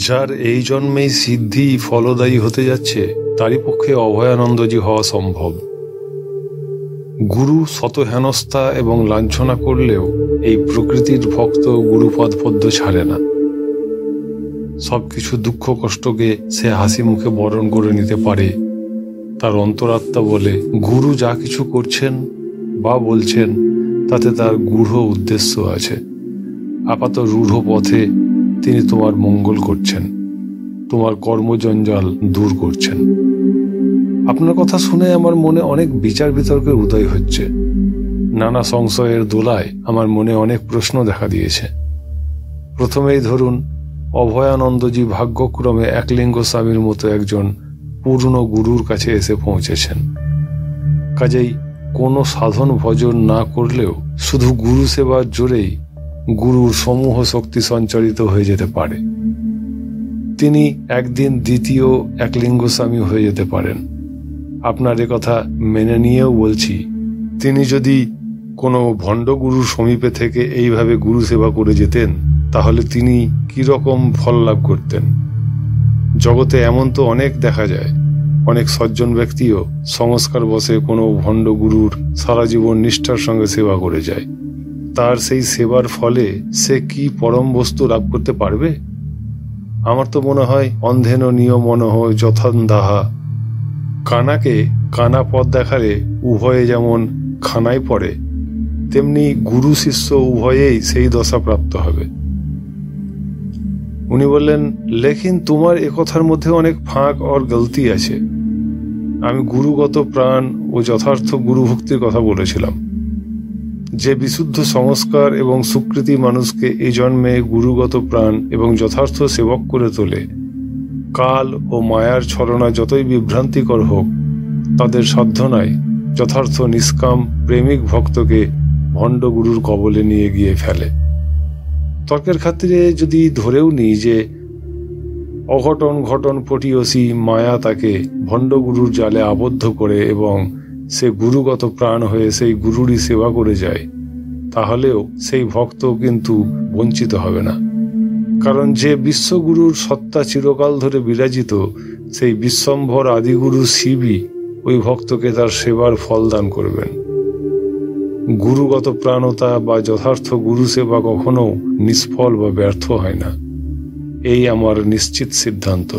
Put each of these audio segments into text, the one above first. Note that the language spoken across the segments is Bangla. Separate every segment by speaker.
Speaker 1: যার এই জন্মেই সিদ্ধি ফলদায়ী হতে যাচ্ছে তারই পক্ষে অভয়ানন্দজি হওয়া সম্ভব। গুরু শত হেনস্থা এবং লাঞ্ছনা করলেও এই প্রকৃতির ভক্ত গুরুপদ পদ্ম ছাড়ে না। সবকিছু দুঃখ কষ্টকে সে হাসি মুখে বরণ করে নিতে পারে। তার অন্তরাত্মা বলে গুরু যা কিছু করছেন বা বলছেন তাতে তার গূঢ় উদ্দেশ্য আছে। আপাত রূঢ় পথে তিনি তোমার মঙ্গল করছেন, তোমার কর্মজঞ্জাল দূর করছেন। আপনার কথা শুনে আমার মনে অনেক বিচার বিতর্কের উদয় হচ্ছে। নানা সংশয়ের দোলায় আমার মনে অনেক প্রশ্ন দেখা দিয়েছে। প্রথমেই ধরুন, অভয়ানন্দজি ভাগ্যক্রমে একলিঙ্গ স্বামীর মতো একজন পূর্ণ গুরুর কাছে এসে পৌঁছেছেন। কাজেই কোনো সাধন ভজন না করলেও শুধু গুরু সেবার জোরেই গুরুর সমূহ শক্তি সঞ্চারিত হয়ে যেতে পারে। তিনি একদিন দ্বিতীয় একলিঙ্গ স্বামী হয়ে যেতে পারেন। আপনার কথা মেনে নিয়েও বলছি, তিনি যদি কোনো ভণ্ড গুরুর সমীপে থেকে এইভাবে গুরু সেবা করে যেতেন তাহলে তিনি কিরকম ফল লাভ করতেন। জগতে এমন তো অনেক দেখা যায়, অনেক সজ্জন ব্যক্তিও সংস্কার বসে কোনো ভণ্ড গুরুর সারা জীবন নিষ্ঠার সঙ্গে সেবা করে যায়। তার সেই সেবার ফলে সে কি পরম বস্তু লাভ করতে পারবে? আমার তো মনে হয় অন্ধেন নিয়মনঃ যথান্ধাহা। কানাকে কানা পথ দেখালে উভয়ে যেমন খানায় পড়ে, তেমনি গুরু শিষ্য উভয়েই সেই দশা প্রাপ্ত হবে। উনি বললেন, লেকিন তোমার একথার মধ্যে অনেক ফাঁক আর গলতি আছে। আমি গুরুগত প্রাণ ও যথার্থ গুরু ভক্তির কথা বলেছিলাম। যে বিশুদ্ধ সংস্কার এবং সুকৃতি মানুষকে এই জন্মে গুরুগত প্রাণ এবং যথার্থ সেবক করে তোলে, কাল ও মায়ার ছলনা যতই বিভ্রান্তিকর হোক তাদের সাধ্য নাই যথার্থ নিষ্কাম প্রেমিক ভক্তকে ভণ্ড গুরুর কবলে নিয়ে গিয়ে ফেলে। তর্কের খাতিরে যদি ধরেও নিই যে অঘটন ঘটন পটিয়সী মায়া তাকে ভণ্ড গুরুর জালে আবদ্ধ করে এবং সে গুরুগত প্রাণ হয়ে সেই গুরুরই সেবা করে যায়, তাহলেও সেই ভক্ত কিন্তু বঞ্চিত হবে না। কারণ যে বিশ্বগুরুর সত্তা চিরকাল ধরে বিরাজিত, সেই বিশ্বম্ভর আদিগুরু শিবই ওই ভক্তকে তার সেবার ফল দান করবেন। গুরুগত প্রাণতা বা যথার্থ গুরু সেবা কখনো নিষ্ফল বা ব্যর্থ হয় না, এই আমার নিশ্চিত সিদ্ধান্ত।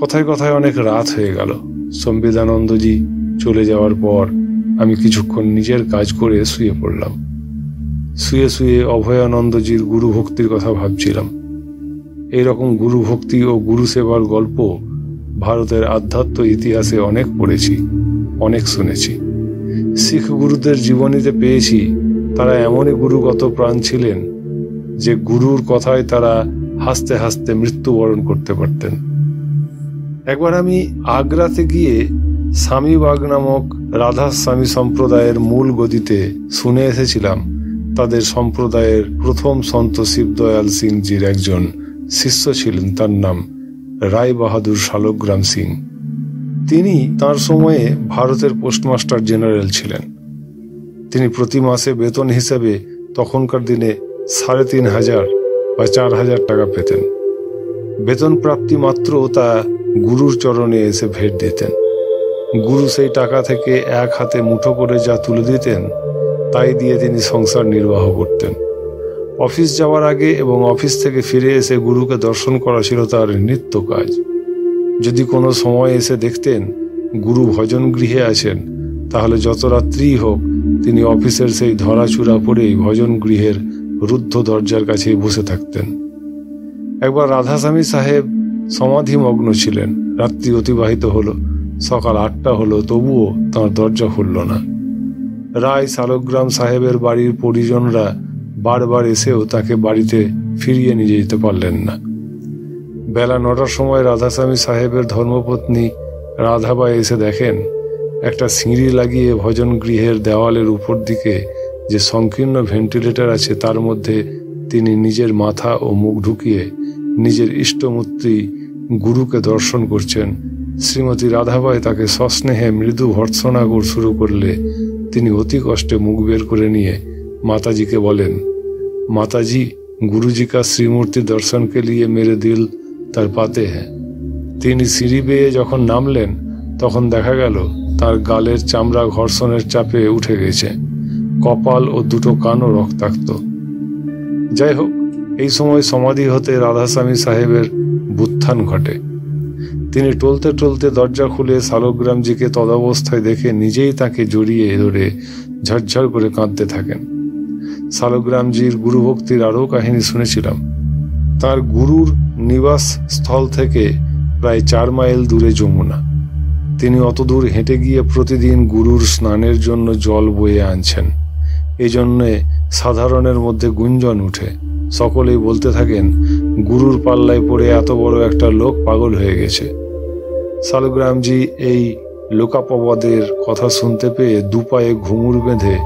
Speaker 1: কথায় কথায় অনেক রাত হয়ে গেল। সম্বিদানন্দজি চলে যাওয়ার পর আমি কিছুক্ষণ নিজের কাজ করে শুয়ে পড়লাম। শুয়ে শুয়ে অভয়ানন্দজির গুরু ভক্তির কথা ভাবছিলাম। এইরকম গুরু ভক্তি ও গুরু সেবার গল্প ভারতের আধ্যাত্ম ইতিহাসে অনেক পড়েছি, অনেক শুনেছি। শিখ গুরুদের জীবনীতে পেয়েছি তারা এমনই গুরুগত প্রাণ ছিলেন যে গুরুর কথায় তারা হাসতে হাসতে মৃত্যুবরণ করতে পারতেন। একবার আমি আগ্রাতে গিয়ে স্বামীবাগ নামক রাধাস্বামী সম্প্রদায়ের মূল গদিতে শুনে এসেছিলাম তাদের সম্প্রদায়ের প্রথম সন্ত শিবদয়াল সিংজির একজন শিষ্য ছিলেন, তার নাম রায় বাহাদুর শালগ্রাম সিং। তিনি তার সময়ে ভারতের পোস্টমাস্টার জেনারেল ছিলেন। তিনি প্রতি মাসে বেতন হিসেবে তখনকার দিনে ৩৫০০ বা ৪০০০ টাকা পেতেন। বেতন প্রাপ্তি মাত্র তা গুরুর চরণে এসে ভেট দিতেন। গুরু সেই টাকা থেকে এক হাতে মুঠো করে যা তুলে দিতেন তাই দিয়ে তিনি সংসার নির্বাহ করতেন। অফিস যাওয়ার আগে এবং অফিস থেকে ফিরে এসে গুরুকে দর্শন করা ছিল তার নিত্য কাজ। যদি কোনো সময় এসে দেখতেন গুরু ভজন গৃহে আছেন, তাহলে যত রাত্রিই হোক তিনি অফিসের সেই ধরাচূড়া পরেই ভজন গৃহের রুদ্ধ দরজার কাছেই বসে থাকতেন। একবার রাধাস্বামী সাহেব সমাধিমগ্ন ছিলেন। রাত্রি অতিবাহিত হলো, সকাল ৮টা হলো, তবুও তাঁর দরজা খুলল না। রায় শালগ্রাম সাহেবের বাড়ির পরিজনরা বারবার এসেও তাকে বাড়িতে ফিরিয়ে নিয়ে যেতে পারলেন না। বেলা ৯টার সময় রাধাস্বামী সাহেবের ধর্মপত্নী রাধাবাই এসে দেখেন একটা সিঁড়ি লাগিয়ে ভজন গৃহের দেওয়ালের উপর দিকে যে সংকীর্ণ ভেন্টিলেটর আছে তার মধ্যে তিনি নিজের মাথা ও মুখ ঢুকিয়ে নিজের ইষ্টমূর্তি গুরুকে দর্শন করছেন। শ্রীমতী রাধাবাই তাকে সস্নেহে মৃদু ভর্ৎসনা শুরু করলে তিনি অতি কষ্টে মুখ বের করে নিয়ে মাতাজিকে বলেন, माताजी, गुरुजी का श्रीमूर्ति दर्शन के लिए मेरे दिल তার পাতে হ্যাঁ। তিনি সিঁড়ি বেয়ে যখন নামলেন তখন দেখা গেল তার গালের চামড়া ঘর্ষণের চাপে উঠে গেছে, কপাল ও দুটো কানও রক্তাক্ত। যাই হোক, এই সময় সমাধি হতে রাধাস্বামী সাহেবের বুত্থান ঘটে। তিনি টলতে টলতে দরজা খুলে শালগ্রামজিকে তদবস্থায় দেখে নিজেই তাকে জড়িয়ে ধরে ঝরঝর করে কাঁদতে থাকেন। শালগ্রামজির গুরুভক্তির আরও কাহিনী শুনেছিলাম। তার গুরুর নিবাস স্থল থেকে প্রায় 4 মাইল দূরে যমুনা। তিনি অতদূর হেঁটে গিয়ে প্রতিদিন গুরুর স্নানের জন্য জল বয়ে আনছেন। এই জন্যে সাধারণের মধ্যে গুঞ্জন উঠে। সকলেই বলতে থাকেন, গুরুর পাল্লায় পড়ে এত বড় একটা লোক পাগল হয়ে গেছে। শালগ্রামজি এই লোকাপবাদের কথা শুনতে পেয়ে দুপায়ে ঘুঙুর বেঁধে,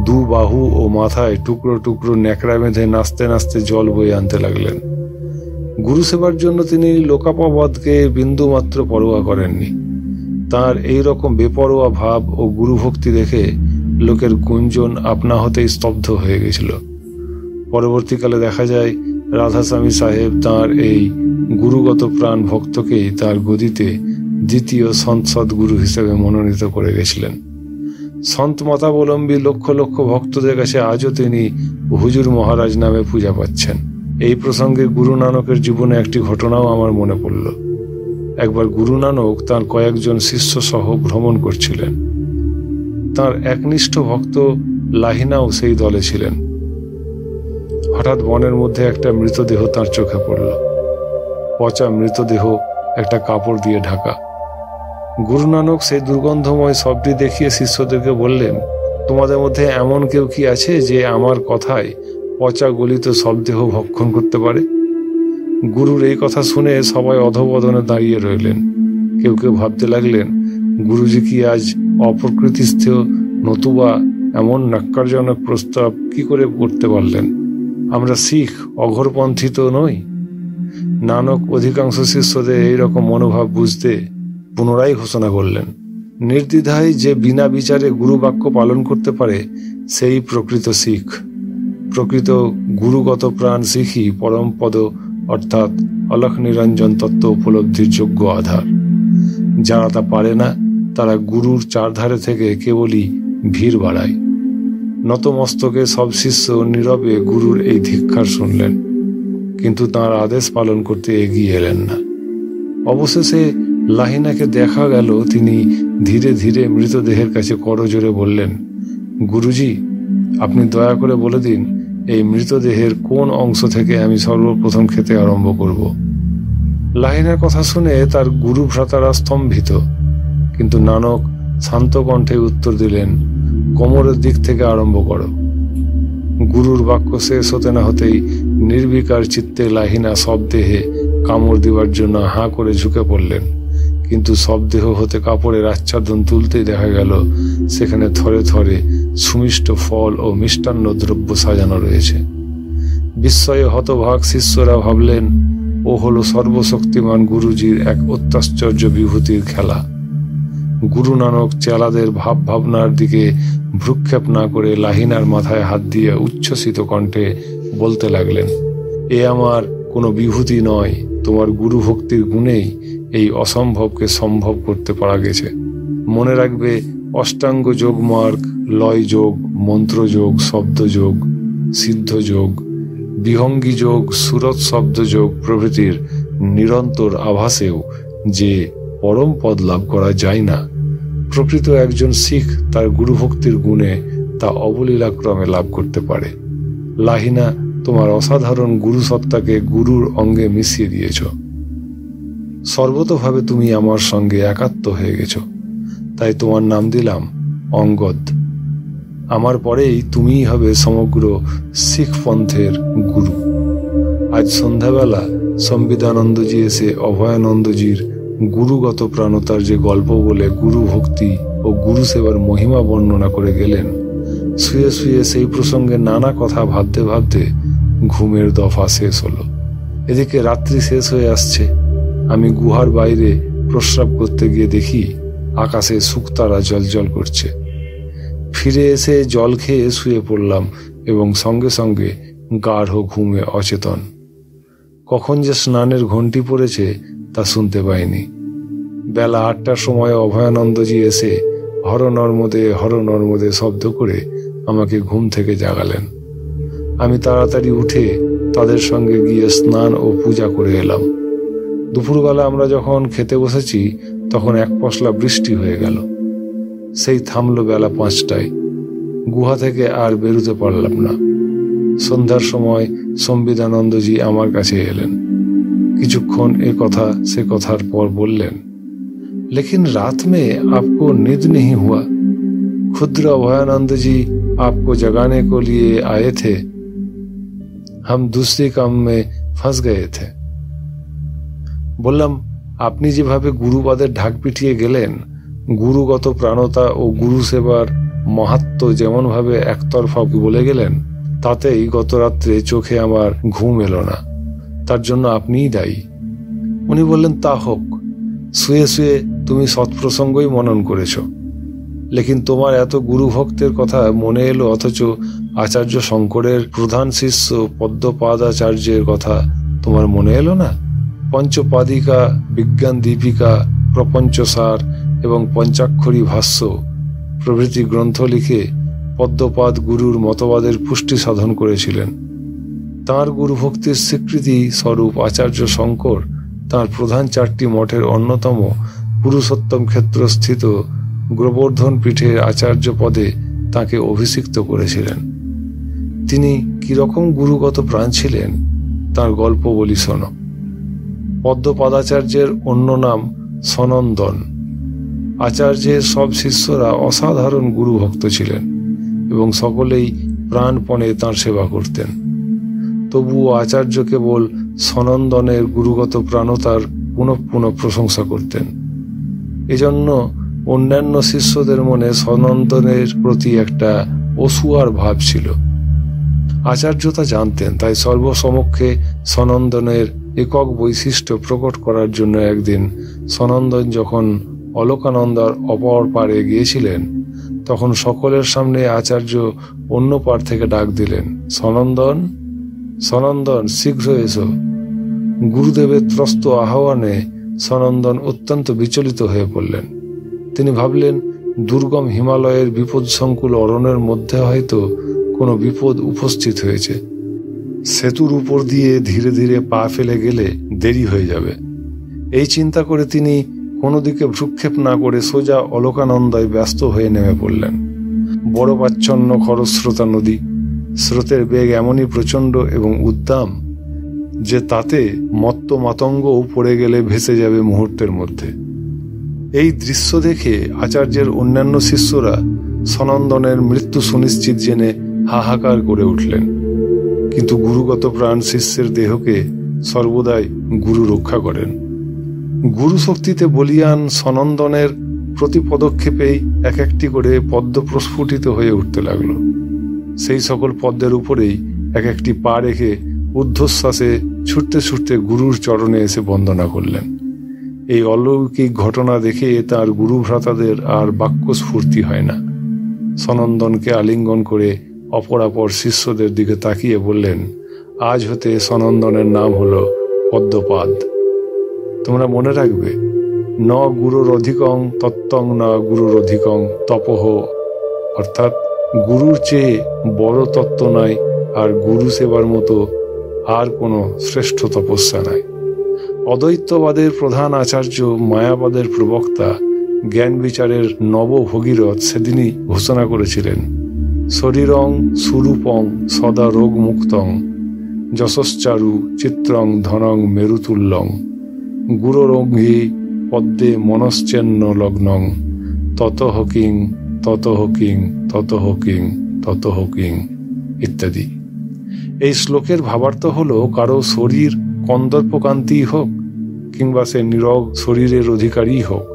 Speaker 1: দু বাহু ও মাথায় টুকরো টুকরো ন্যাকড়া বেঁধে নাচতে নাচতে জল বয়ে আনতে লাগলেন। গুরু সেবার জন্য তিনি লোকাপবাদকে বিন্দুমাত্র পরোয়া করেননি। তার এই রকম বেপরোয়া ভাব ও গুরুভক্তি দেখে লোকের গুঞ্জন আপনা হতেই স্তব্ধ হয়ে গেছিল। পরবর্তীকালে দেখা যায় রাধাস্বামী সাহেব তাঁর এই গুরুগত প্রাণ ভক্তকেই তার গদিতে দ্বিতীয় সন্ত সদ্গুরু হিসেবে মনোনীত করে গেছিলেন। সন্ত মতাবলম্বী লক্ষ লক্ষ ভক্তদের কাছে আজও তিনি হুজুর মহারাজ নামে পূজা পাচ্ছেন। এই প্রসঙ্গে গুরু নানকের জীবনে একটি ঘটনাও আমার মনে পড়ল। একবার গুরু নানক তাঁর কয়েকজন শিষ্য সহ ভ্রমণ করছিলেন। তাঁর একনিষ্ঠ ভক্ত লাহিনাও সেই দলে ছিলেন। হঠাৎ বনের মধ্যে একটা মৃতদেহ তাঁর চোখে পড়ল। পচা মৃতদেহ, একটা কাপড় দিয়ে ঢাকা। গুরু নানক সেই দুর্গন্ধময় সবটি দেখিয়ে শিষ্যদেরকে বললেন, তোমাদের মধ্যে এমন কেউ কি আছে যে আমার কথায় পচা গলিত শবদেহ ভক্ষণ করতে পারে? গুরুর এই কথা শুনে সবাই অধবদনে দাঁড়িয়ে রইলেন। কেউ কেউ ভাবতে লাগলেন, গুরুজি কি আজ অপ্রকৃতিস্থ, নতুবা এমন ন্যাক্কারজনক প্রস্তাব কি করে করতে পারলেন? আমরা শিখ, অঘোরপন্থী তো নই। নানক অধিকাংশ শিষ্যদের এইরকম মনোভাব বুঝতে পুনরায় ঘোষণা করলেন, নির্দ্বিধায় যে বিনা বিচারে গুরু বাক্য পালন করতে পারে সেই প্রকৃত শিখ। প্রকৃত গুরুগত প্রাণ শিখই পরম পদ অর্থাৎ অলখ নিরঞ্জন তত্ত্ব উপলব্ধির যোগ্য আধার। যারা তা পারে না তারা গুরুর চারধারে থেকে কেবলই ভিড় বাড়ায়। নতমস্তকে সব শিষ্য নীরবে গুরুর এই ধিক্কার শুনলেন, কিন্তু তাঁর আদেশ পালন করতে এগিয়ে এলেন না। অবশেষে লাহিনাকে দেখা গেল তিনি ধীরে ধীরে মৃতদেহের কাছে করজোরে বললেন, গুরুজি, আপনি দয়া করে বলে দিন এই মৃতদেহের কোন অংশ থেকে আমি সর্বপ্রথম খেতে আরম্ভ করব। লাহিনার কথা শুনে তার গুরু ভ্রাতারা স্তম্ভিত, কিন্তু নানক শান্ত কণ্ঠে উত্তর দিলেন, কোমরের দিক থেকে আরম্ভ করো। গুরুর বাক্য শেষ হতে না হতেই নির্বিকার চিত্তে লাহিনা সব দেহে কামড় দিবার জন্য হাঁ করে ঝুঁকে পড়লেন, কিন্তু সব দেহ হতে কাপড়ের আচ্ছাদন তুলতেই দেখা গেল সেখানে থরে থরে সুমিষ্ট ফল ও মিষ্টান্ন দ্রব্য সাজানো রয়েছে। বিস্ময়ে হতভাগ শিষ্যরা ভাবলেন, ও হলো সর্বশক্তিমান গুরুজির এক অত্যাশ্চর্য বিভূতির খেলা। গুরু নানক চেলাদের ভাব ভাবনার দিকে ভ্রুক্ষেপ না করে লাহিনার মাথায় হাত দিয়ে উচ্ছ্বসিত কণ্ঠে বলতে লাগলেন, এ আমার কোনো বিভূতি নয়, তোমার গুরু ভক্তির গুণেই এই অসম্ভবকে সম্ভব করতে পারা গেছে। মনে রাখবে, অষ্টাঙ্গ যোগ মার্গ, লয় যোগ, মন্ত্র যোগ, শব্দ যোগ, সিদ্ধ যোগ, বিহঙ্গী যোগ, সুরত শব্দ যোগ প্রভৃতির নিরন্তর আভাসেও যে পরম পদ লাভ করা যায় না, প্রকৃত একজন শিখ তার গুরুভক্তির গুণে তা অবলীলাক্রমে লাভ করতে পারে। লাহিনা, তোমার অসাধারণ গুরু সত্তাকে গুরুর অঙ্গে মিশিয়ে দিয়েছ। সর্বতভাবে তুমি আমার সঙ্গে একাত্ম হয়ে গেছ, তাই তোমার নাম দিলাম অঙ্গদ। আমার পরেই তুমিই হবে সমগ্র শিখ পন্থের গুরু। আজ সন্ধ্যাবেলা সম্বিদানন্দজি এসে অভয়ানন্দজির গুরুগত প্রাণতার যে গল্প বলে গুরু ভক্তি ও গুরু সেবার মহিমা বর্ণনা করে গেলেন, শুয়ে শুয়ে সেই প্রসঙ্গে নানা কথা ভাবতে ভাবতে ঘুমের দফা শেষ হলো। এদিকে রাত্রি শেষ হয়ে আসছে। আমি গুহার বাইরে প্রস্রাব করতে গিয়ে দেখি আকাশে শুকতারা জ্বলজ্বল করছে। ফিরে এসে জল খেয়ে শুয়ে পড়লাম এবং সঙ্গে সঙ্গে গাঢ় ঘুমে অচেতন। কখন যে স্নানের ঘণ্টি পড়েছে তা শুনতে পাইনি। বেলা 8টার সময় অভয়ানন্দজি এসে হর নর্মদে শব্দ করে আমাকে ঘুম থেকে জাগালেন। আমি তাড়াতাড়ি উঠে তাদের সঙ্গে গিয়ে স্নান ও পূজা করে এলাম। দুপুরবেলা আমরা যখন খেতে বসেছি তখন এক পশলা বৃষ্টি হয়ে গেল। সেই থামলো বেলা 5টায়। গুহা থেকে আর বেরোতে পারলাম না। সন্ধ্যার সময় সম্বিদানন্দজি আমার কাছে এলেন। কিছুক্ষণ এ কথা সে কথার পর বললেন, लेकिन रात में आपको नींद नहीं हुआ। खुद अभयानंद जी आपको जगाने को लिए आए थे, हम दूसरे काम में फंस गए थे। বললাম, আপনি যেভাবে গুরুবাদের ঢাক পিটিয়ে গেলেন, গুরুগত প্রাণতা ও গুরু সেবার মাহাত্ম্য যেমন ভাবে একতরফা বলে গেলেন, তাতেই গত রাত্রে চোখে আমার ঘুম এলো না। তার জন্য আপনিই দায়ী। উনি বললেন, তা হোক, শুয়ে শুয়ে তুমি সৎপ্রসঙ্গই মনন করেছ। লেকিন তোমার এত গুরু ভক্তের কথা মনে এলো, অথচ আচার্য শঙ্করের প্রধান শিষ্য পদ্মপাদাচার্যের কথা তোমার মনে এলো না? পঞ্চপাদিকা, বিজ্ঞান দীপিকা, প্রপঞ্চসার এবং পঞ্চাক্ষরী ভাষ্য প্রভৃতি গ্রন্থ লিখে পদ্মপাদ গুরুর মতবাদের পুষ্টি সাধন করেছিলেন। তাঁর গুরুভক্তির স্বীকৃতি স্বরূপ আচার্য শঙ্কর তাঁর প্রধান 4টি মঠের অন্যতম পুরুষোত্তম ক্ষেত্রস্থিত গোবর্ধন পীঠের আচার্য পদে তাঁকে অভিষিক্ত করেছিলেন। তিনি কিরকম গুরুগত প্রাণ ছিলেন তাঁর গল্প বলি শোনো। পদ্মপাদাচার্যের অন্য নাম সনন্দন। আচার্যের সব শিষ্যরা অসাধারণ গুরুভক্ত ছিলেন এবং সকলেই প্রাণপণে তাঁর সেবা করতেন। তবুও আচার্য কেবল সনন্দনের গুরুগত প্রাণতার পুনঃ প্রশংসা করতেন। এজন্য অন্যান্য শিষ্যদের মনে সনন্দনের প্রতি একটা অসূয়ার ভাব ছিল। আচার্য তা জানতেন, তাই সর্বসমক্ষে সনন্দনের একক বৈশিষ্ট্য প্রকট করার জন্য একদিন সনন্দন যখন অলকানন্দার অপর পারে গিয়েছিলেন, তখন সকলের সামনে আচার্য অন্য পার থেকে ডাক দিলেন, সনন্দন, সনন্দন, শীঘ্র এসো। গুরুদেবের ত্রস্ত আহ্বানে সনন্দন অত্যন্ত বিচলিত হয়ে পড়লেন। তিনি ভাবলেন, দুর্গম হিমালয়ের বিপদসংকুল অরণ্যের মধ্যে হয়তো কোনো বিপদ উপস্থিত হয়েছে। সেতুর উপর দিয়ে ধীরে ধীরে পা ফেলে গেলে দেরি হয়ে যাবে। এই চিন্তা করে তিনি কোনো দিকে ভ্রুক্ষেপ না করে সোজা অলকানন্দায় ব্যস্ত হয়ে নেমে পড়লেন। বরফাচ্ছন্ন খরস্রোতা নদী, স্রোতের বেগ এমনই প্রচণ্ড এবং উদ্দাম যে তাতে মত্ত মাতঙ্গও পড়ে গেলে ভেসে যাবে মুহূর্তের মধ্যে। এই দৃশ্য দেখে আচার্যের অন্যান্য শিষ্যরা সনন্দনের মৃত্যু সুনিশ্চিত জেনে হাহাকার করে উঠলেন। কিন্তু গুরুগত প্রাণ শিষ্যের দেহকে সর্বদাই গুরু রক্ষা করেন। গুরু শক্তিতে বলিয়ান সনন্দনের প্রতি পদক্ষেপেই এক একটি করে পদ্ম প্রস্ফুটিত হয়ে উঠতে লাগলো। সেই সকল পদ্মের উপরেই এক একটি পা রেখে ঊর্ধ্বশ্বাসে ছুটতে ছুটতে গুরুর চরণে এসে বন্দনা করলেন। এই অলৌকিক ঘটনা দেখে তার গুরু ভ্রাতাদের আর বাক্য স্ফূর্তি হয় না। সনন্দনকে আলিঙ্গন করে অপরাপর শিষ্যদের দিকে তাকিয়ে বললেন, আজ হতে সনন্দনের নাম হলো পদ্মপাদ। তোমরা মনে রাখবে, ন গুরুর অধিকং তত্ত্বং না গুরুর অধিকং তপহ, অর্থাৎ গুরুর চেয়ে বড় তত্ত্ব নাই, আর গুরু সেবার মতো আর কোনো শ্রেষ্ঠ তপস্যা নাই। অদ্বৈতবাদের প্রধান আচার্য, মায়াবাদের প্রবক্তা, জ্ঞান বিচারের নবভগীরথ সেদিনই ঘোষণা করেছিলেন, শরীরং সুরূপং সদা রোগ মুক্তং যশশ্চারু চিত্রং ধনং মেরুতুল্যং গুরোরঙ্ঘি পদ্মে মনশ্চেন্ন লগ্নং ততঃ কিং ততঃ কিং ততঃ কিং ততঃ কিং ইত্যাদি। এই শ্লোকের ভাবার্থ হলো, কারো শরীর কন্দর্পকান্তি হোক কিংবা সে নীরব শরীরের অধিকারী হোক,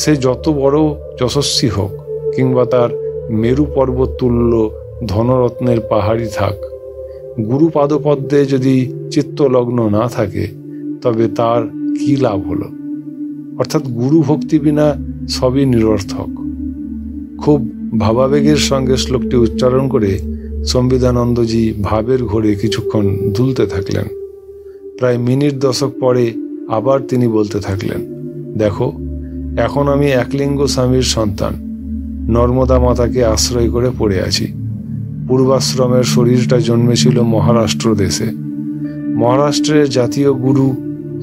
Speaker 1: সে যত বড় যশস্বী হোক কিংবা তার মেরু পর্বত তুল্য ধনরত্নের পাহাড়ি থাক, গুরু পাদপদ্মে যদি চিত্তলগ্ন না থাকে তবে তার কি লাভ হলো? অর্থাৎ গুরু ভক্তি বিনা সবই নিরর্থক। খুব ভাবাবেগের সঙ্গে শ্লোকটি উচ্চারণ করে সম্বিদানন্দজি ভাবের ঘোরে কিছুক্ষণ দুলতে থাকলেন। প্রায় মিনিট 10 পরে আবার তিনি বলতে থাকলেন, দেখো, এখন আমি একলিঙ্গ স্বামীর সন্তান, নর্মদা মাতাকে আশ্রয় করে পড়ে আছি। পূর্বাশ্রমের শরীরটা জন্মেছিল মহারাষ্ট্র দেশে। মহারাষ্ট্রের জাতীয় গুরু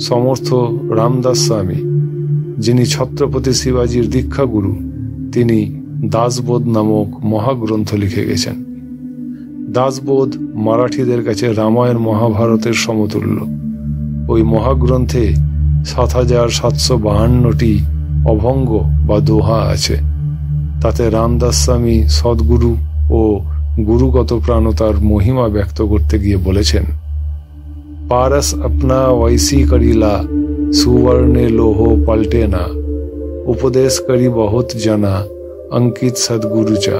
Speaker 1: সমর্থ রামদাস স্বামী, যিনি ছত্রপতি শিবাজির দীক্ষা গুরু, তিনি দাসবোধ নামক মহাগ্রন্থ লিখে গেছেন। দাসবোধ মারাঠিদের কাছে রামায়ণ মহাভারতের সমতুল্য। ওই মহাগ্রন্থে ৭,৭৫২টি অভঙ্গ বা দোহা আছে। তাতে রামদাস স্বামী সদ্গুরু ও গুরুগত প্রাণতার মহিমা ব্যক্ত করতে গিয়ে বলেছেন, পারস আপনা ওয়াইসি করিলা, সুবর্ণে লোহ পাল্টে না, উপদেশ করি বহুত জানা, অঙ্কিত সদ্গুরুচা।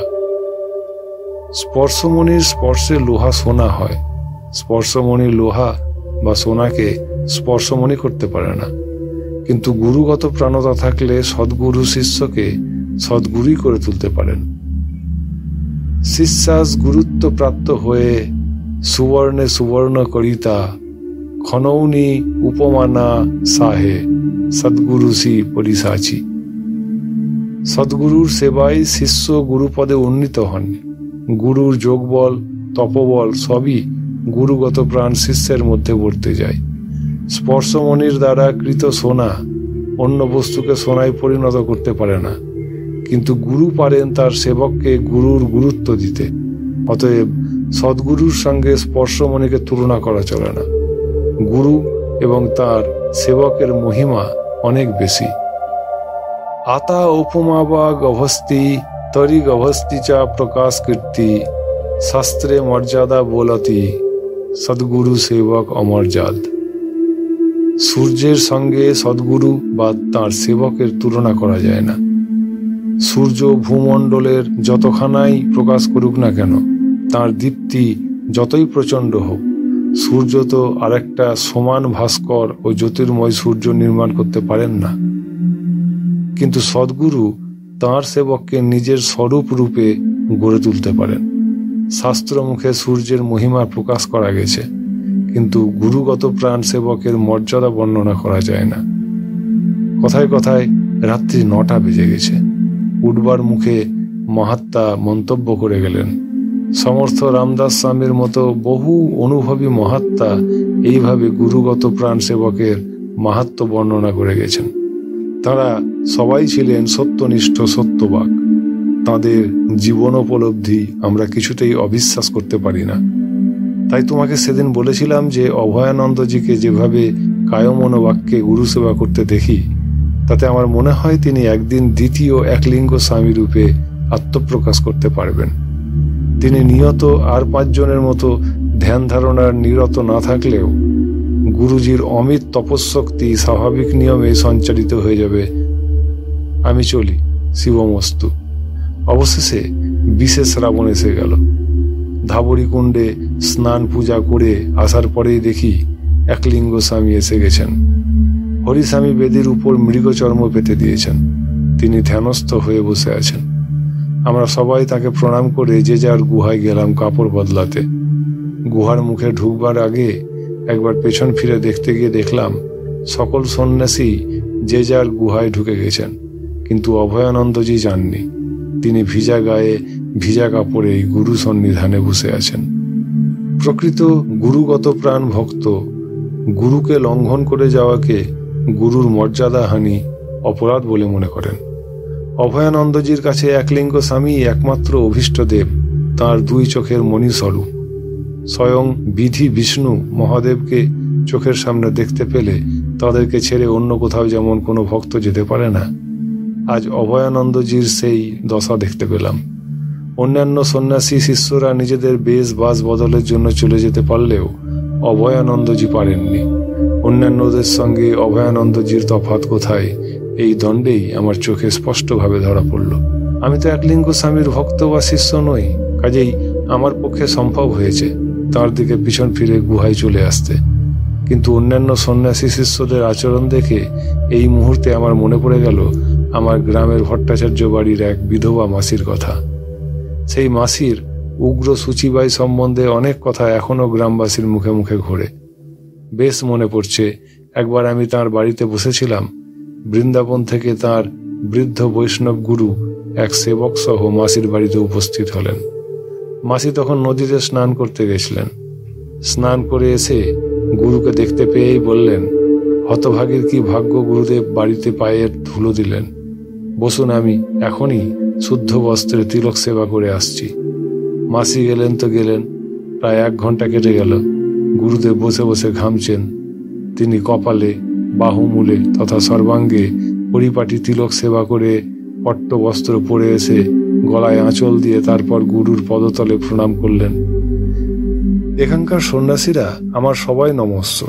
Speaker 1: স্পর্শমণির স্পর্শে লোহা সোনা হয়। স্পর্শমণি লোহা বা সোনাকে স্পর্শমণি করতে পারে না, কিন্তু গুরুগত প্রাণতা থাকলে সদ্গুরু শিষ্যকে সদ্গুরুই করে তুলতে পারেন। শিষ্যাস গুরুত্ব প্রাপ্ত হয়ে সুবর্ণে সুবর্ণ করিতা, খনৌনি উপমানা সাহে, সদ্গুরুসি পরিসাচি। সদ্গুরুর সেবায় শিষ্য গুরুপদে উন্নীত হন। গুরুর যোগবল, তপবল সবই গুরুগত প্রাণ শিষ্যের মধ্যে বর্তে যায়। স্পর্শমণির দ্বারা কৃত সোনা অন্য বস্তুকে সোনায় পরিণত করতে পারে না, কিন্তু গুরু পারেন তার সেবককে গুরুর গুরুত্ব দিতে। অতএব সদ্গুরুর সঙ্গে স্পর্শমণিকে তুলনা করা চলে না। গুরু এবং তার সেবকের মহিমা অনেক বেশি। আতা উপমা বা গভস্তি তরি গভস্তি চা প্রকাশ কীর্তি, শাস্ত্রে মর্যাদা বলতি, সদ্গুরু সেবক অমর্যাদ। সূর্যের সঙ্গে সদ্গুরু বা তার সেবকের তুলনা করা যায় না। সূর্য ভূমণ্ডলের যতখানাই প্রকাশ করুক না কেন, তার দীপ্তি যতই প্রচণ্ড হোক, সূর্য তো আরেকটা সমান ভাস্কর ও জ্যোতির্ময় সূর্য নির্মাণ করতে পারেন না। কিন্তু সদ্গুরু তাঁর সেবককে নিজের স্বরূপ রূপে গড়ে তুলতে পারেন। শাস্ত্র মুখে সূর্যের মহিমা প্রকাশ করা গেছে, কিন্তু গুরুগত প্রাণ সেবকের মর্যাদা বর্ণনা করা যায় না। কথায় কথায় রাত্রি 9টা বেজে গেছে। উঠবার মুখে মহাত্মা মন্তব্য করে গেলেন, সমর্থ রামদাস স্বামীর মতো বহু অনুভবী মহাত্মা এইভাবে গুরুগত প্রাণ সেবকের মাহাত্ম্য বর্ণনা করে গেছেন। তারা সবাই ছিলেন সত্যনিষ্ঠ সত্যবাক। তাদের জীবনোপলব্ধি আমরা কিছুতেই অবিশ্বাস করতে পারি না। তাই তোমাকে সেদিন বলেছিলাম যে অভয়ানন্দজিকে যেভাবে কায়মনোবাক্যে গুরু সেবা করতে দেখি, তাতে আমার মনে হয় তিনি একদিন দ্বিতীয় একলিঙ্গ স্বামী রূপে আত্মপ্রকাশ করতে পারবেন। তিনি নিয়ত আর 5 জনের মতো ধ্যান ধারণার নিরত না থাকলেও গুরুজির অমিত তপশক্তি স্বাভাবিক নিয়মে সঞ্চারিত হয়ে যাবে। আমি চলি, শিবমস্তু। অবশেষে বিশেষ শ্রাবণ এসে গেল। ধাবরী কুণ্ডে স্নান পূজা করে আসার পরেই দেখি একলিঙ্গ স্বামী এসে গেছেন। হরিস্বামী বেদির উপর মৃগচর্ম পেতে দিয়েছেন। তিনি ধ্যানস্থ হয়ে বসে আছেন। আমরা সবাই তাকে প্রণাম করে যে যার গুহায় গেলাম কাপড় বদলাতে। গুহার মুখে ঢুকবার আগে একবার পেছন ফিরে দেখতে গিয়ে দেখলাম সকল সন্ন্যাসী যে যার গুহায় ঢুকে গেছেন, কিন্তু অভয়ানন্দজি যাননি। তিনি ভিজা গায়ে ভিজা কাপড়ে গুরু সন্নিধানে বসে আছেন। প্রকৃত গুরুগত প্রাণ ভক্ত গুরুকে লঙ্ঘন করে যাওয়াকে গুরুর মর্যাদা হানি, অপরাধ বলে মনে করেন। অভয়ানন্দজির কাছে একলিঙ্গ স্বামী একমাত্র অভীষ্ট দেব, তাঁর 2 চোখের মণিস্বরূপ। স্বয়ং বিধি বিষ্ণু মহাদেবকে চোখের সামনে দেখতে পেলে তাদেরকে ছেড়ে অন্য কোথাও যেমন কোনো ভক্ত যেতে পারে না, আজ অভয়ানন্দজির সেই দশা দেখতে পেলাম। অন্যান্য সন্ন্যাসী শিষ্যরা নিজেদের বেশ বাস বদলের জন্য চলে যেতে পারলেও অভয়ানন্দজি পারেননি। অন্যান্যদের সঙ্গে অভয়ানন্দজির তফাৎ কোথায়, এই দণ্ডেই আমার চোখে স্পষ্টভাবে ধরা পড়ল। আমি তো একলিঙ্গ স্বামীর ভক্ত বা শিষ্য নই, কাজেই আমার পক্ষে সম্ভব হয়েছে তার দিকে পিছন ফিরে গুহায় চলে আসতে। কিন্তু অন্যান্য সন্ন্যাসী শিষ্যদের আচরণ দেখে এই মুহূর্তে আমার মনে পড়ে গেল আমার গ্রামের ভট্টাচার্য বাড়ির এক বিধবা মাসির কথা। সেই মাসির উগ্র সূচিবাই সম্বন্ধে অনেক কথা এখনো গ্রামবাসীর মুখে মুখে ঘোরে। বেশ মনে পড়ছে, একবার আমি তার বাড়িতে বসেছিলাম। বৃন্দাবন থেকে তার বৃদ্ধ বৈষ্ণব গুরু এক সেবক সহ মাসির বাড়িতে উপস্থিত হলেন। মাসি তখন নদীতে স্নান করতে গেছিলেন। স্নান করে এসে গুরুকে দেখতে পেয়েই বললেন, হতভাগীর কি ভাগ্য, গুরুদেব বাড়িতে পায়ের ধুলো দিলেন। বসুন, আমি এখনই শুদ্ধ বস্ত্রে তিলক সেবা করে আসছি। মাসি গেলেন তো গেলেন, প্রায় 1 ঘন্টা কেটে গেল। গুরুদেব বসে বসে ঘামছেন। তিনি কপালে, বাহুমূলে তথা সর্বাঙ্গে পরিপাটি তিলক সেবা করে পট্ট বস্ত্র পরে এসে গলায় আঁচল দিয়ে তারপর গুরুর পদতলে প্রণাম করলেন। এখানকার সন্ন্যাসীরা আমার সবাই নমস্য।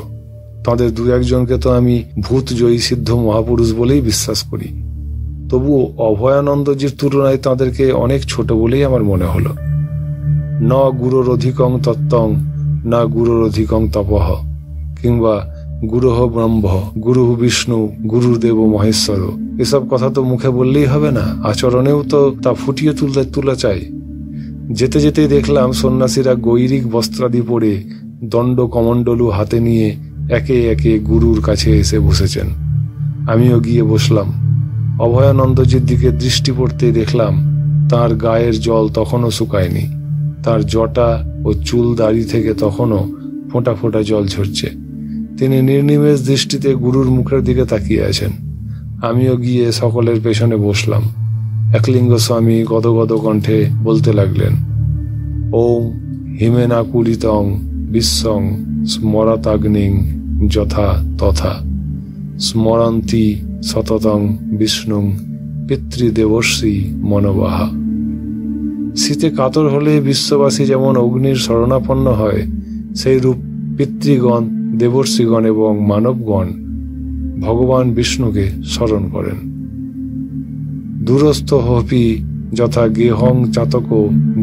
Speaker 1: তাদের 2-1 জনকে তো আমি ভূত জয়ী সিদ্ধ মহাপুরুষ বলেই বিশ্বাস করি। তবুও অভয়ানন্দজির তুলনায় তাদেরকে অনেক ছোট বলেই আমার মনে হলো। ন গুরুর অধিকং তত্ত্বং না গুরুর অধিকং তপঃ, কিংবা গুরুহ ব্রহ্ম, গুরু বিষ্ণু, গুরুদেব মহেশ্বর, এসব কথা তো মুখে বললেই হবে না, আচরণেও তো তা ফুটিয়ে তুলা চাই। যেতে যেতেই দেখলাম সন্ন্যাসীরা গৈরিক বস্ত্রাদি পরে দণ্ড কমণ্ডলু হাতে নিয়ে একে একে গুরুর কাছে এসে বসেছেন। আমিও গিয়ে বসলাম। অভয়ানন্দজির দিকে দৃষ্টি পড়তে দেখলাম তার গায়ের জল তখনও শুকায়নি। তার জটা ও চুল দাড়ি থেকে তখনও ফোঁটা ফোঁটা জল ঝরছে। তিনি নির্নিমেষ দৃষ্টিতে গুরুর মুখের দিকে তাকিয়ে আছেন। আমিও গিয়ে সকলের পেছনে বসলাম। একলিঙ্গ স্বামী গদগদ কণ্ঠে বলতে লাগলেন, ওম হিমেনাকুলিতং বিশ্বং স্মরতাগ্নিং যথা তথা স্মরন্তি সততং বিষ্ণুং পিতৃদেবর্ষি মনোবাহা। শীতে কাতর হলে বিশ্ববাসী যেমন অগ্নির শরণাপন্ন হয়, সেই রূপ পিতৃগণ, দেবর্ষিগণ এবং মানবগণ ভগবান বিষ্ণুকে স্মরণ করেন। দূরস্থ হপি যথা গেহং চাতক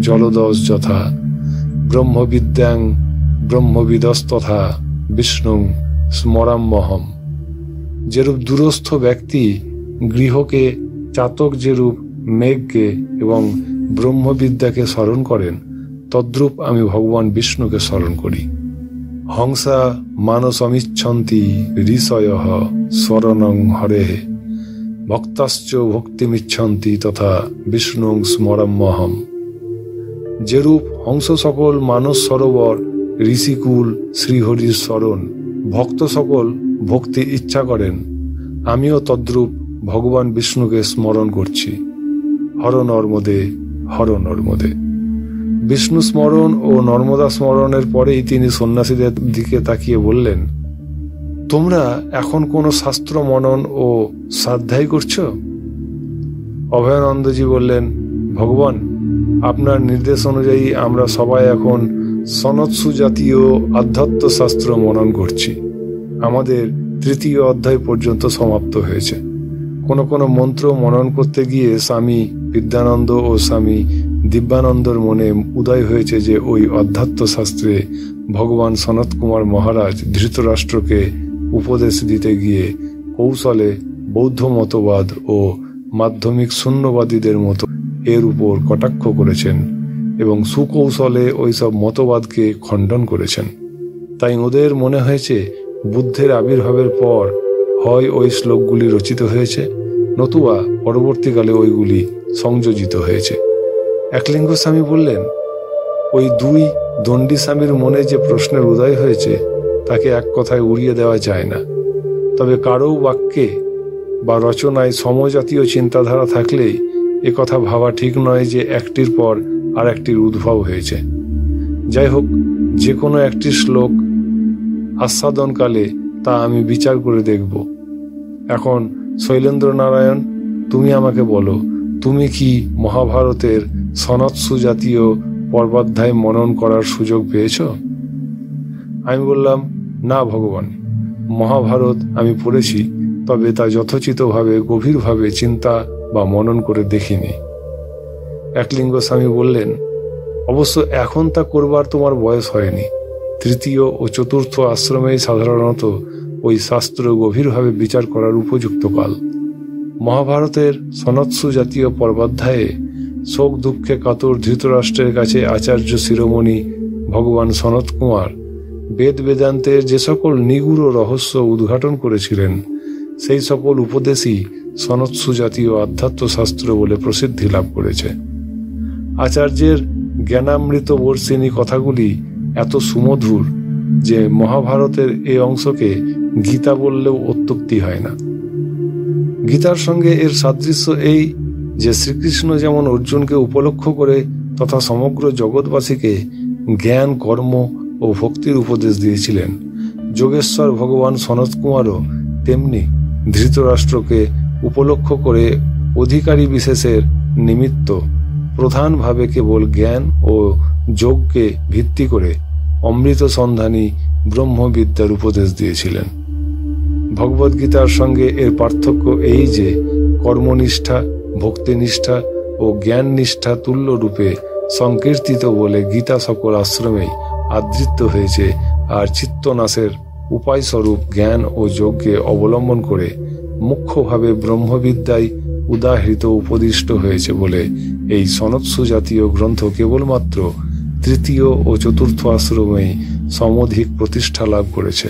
Speaker 1: জলদস যথা ব্রহ্মবিদ্যাং ব্রহ্মবিদস্তথা বিষ্ণুং স্মরাম্যহম। যেরূপ দূরস্থ ব্যক্তি গৃহকে, চাতক যেরূপ মেঘকে এবং ব্রহ্মবিদ্যাকে স্মরণ করেন, তদ্রূপ আমি ভগবান বিষ্ণুকে স্মরণ করি। হংসা মানসমিচ্ছন্তি ঋষয়ঃ স্মরণং হরেঃ ভক্তাশ্চ ভক্তিমিচ্ছন্তি তথা বিষ্ণুং স্মরাম্যহম। যেরূপ হংস সকল মানস সরোবর, ঋষিকুল শ্রীহরির স্মরণ, ভক্ত সকল ভক্তি ইচ্ছা করেন, আমিও তদ্রূপ ভগবান বিষ্ণুকে স্মরণ করছি। হর নর্মদে, হর নর্মদে। বিষ্ণু স্মরণ ও নর্মদা স্মরণের পরেই তিনি সন্ন্যাসীদের দিকে তাকিয়ে বললেন, তোমরা এখন কোনো শাস্ত্র মনন ও শ্রাদ্ধাই করছো? অভয়ানন্দজি বললেন, ভগবান, আপনার নির্দেশ অনুযায়ী আমরা সবাই এখন সনৎসু জাতীয় আধ্যাত্ম শাস্ত্র মনন করছি। আমাদের 3য় অধ্যায় পর্যন্ত সমাপ্ত হয়েছে। কোনো কোনো মন্ত্র মনন করতে গিয়ে স্বামী বিদ্যানন্দ ও স্বামী দিব্যানন্দর মনে উদয় হয়েছে যে ওই অধ্যাত্ম শাস্ত্রে ভগবান সনত কুমার মহারাজ ধৃতরাষ্ট্রকে উপদেশ দিতে গিয়ে কৌশলে বৌদ্ধ মতবাদ ও মাধ্যমিক শূন্যবাদীদের মতো এর উপর কটাক্ষ করেছেন এবং সুকৌশলে ওইসব মতবাদকে খণ্ডন করেছেন। তাই ওদের মনে হয়েছে বুদ্ধের আবির্ভাবের পর হয় ওই শ্লোকগুলি রচিত হয়েছে, নতুবা পরবর্তীকালে ওইগুলি সংযোজিত হয়েছে। একলিঙ্গ স্বামী বললেন, ওই 2 দণ্ডী স্বামীর মনে যে প্রশ্নের উদয় হয়েছে তাকে এক কথায় উড়িয়ে দেওয়া যায় না। তবে কারও বাক্যে বা রচনায় সমজাতীয় চিন্তাধারা থাকলেই একথা ভাবা ঠিক নয় যে একটির পর আর একটির উদ্ভব হয়েছে। যাই হোক, যে কোনো একটি শ্লোক আস্বাদনকালে তা আমি বিচার করে দেখব। এখন শৈলেন্দ্র নারায়ণ, তুমি আমাকে বলো, তুমি কি মহাভারতের সনৎসু জাতীয় পর্বাধ্যায় মনন করার সুযোগ পেয়েছ? আমি বললাম, না ভগবান, মহাভারত আমি পড়েছি, তবে তা যথোচিতভাবে গভীরভাবে চিন্তা বা মনন করে দেখিনি। একলিঙ্গ স্বামী বললেন, অবশ্য এখন তা করবার তোমার বয়স হয়নি। 3য় ও 4র্থ আশ্রমেই সাধারণত ওই শাস্ত্র গভীরভাবে বিচার করার উপযুক্ত কাল। মহাভারতের সনৎসু জাতীয় পর্বাধ্যায়ে শোক দুঃখে কাতর ধৃতরাষ্ট্রের কাছে আচার্য শিরোমণি ভগবান সনত কুমার বেদ বেদান্তের যে সকল নিগূঢ় রহস্য উদ্ঘাটন করেছিলেন সেই সকল উপদেশই সনৎসু জাতীয় আধ্যাত্ম শাস্ত্র বলে প্রসিদ্ধি লাভ করেছে। আচার্যের জ্ঞানামৃত বর্ষিনী কথাগুলি এত সুমধুর যে মহাভারতের এই অংশকে গীতা বললেও অত্যুক্তি হয় না। গীতার সঙ্গে এর সাদৃশ্য এই যে শ্রীকৃষ্ণ যেমন অর্জুনকে উপলক্ষ করে তথা সমগ্র জগৎবাসীকে জ্ঞান, কর্ম ও ভক্তির উপদেশ দিয়েছিলেন, যোগেশ্বর ভগবান সনত কুমারও তেমনি ধৃতরাষ্ট্রকে উপলক্ষ করে অধিকারী বিশেষের নিমিত্ত প্রধানভাবে কেবল জ্ঞান ও যোগকে ভিত্তি করে অমৃত সন্ধানী ব্রহ্মবিদ্যার উপদেশ দিয়েছিলেন। ভগবদ্গীতার সঙ্গে এর পার্থক্য এই যে কর্মনিষ্ঠা, ভক্তিনিষ্ঠা ও জ্ঞান নিষ্ঠা তুল্য রূপে সংকীর্তিত বলে গীতা সকল আশ্রমেই আদৃত হয়েছে, আর চিত্তনাশের উপায়স্বরূপ জ্ঞান ও যোগকে অবলম্বন করে মুখ্যভাবে ব্রহ্মবিদ্যায় উদাহৃত উপদিষ্ট হয়েছে বলে এই সনৎসু জাতীয় গ্রন্থ কেবলমাত্র তৃতীয় ও চতুর্থ আশ্রমেই সমধিক প্রতিষ্ঠা লাভ করেছে।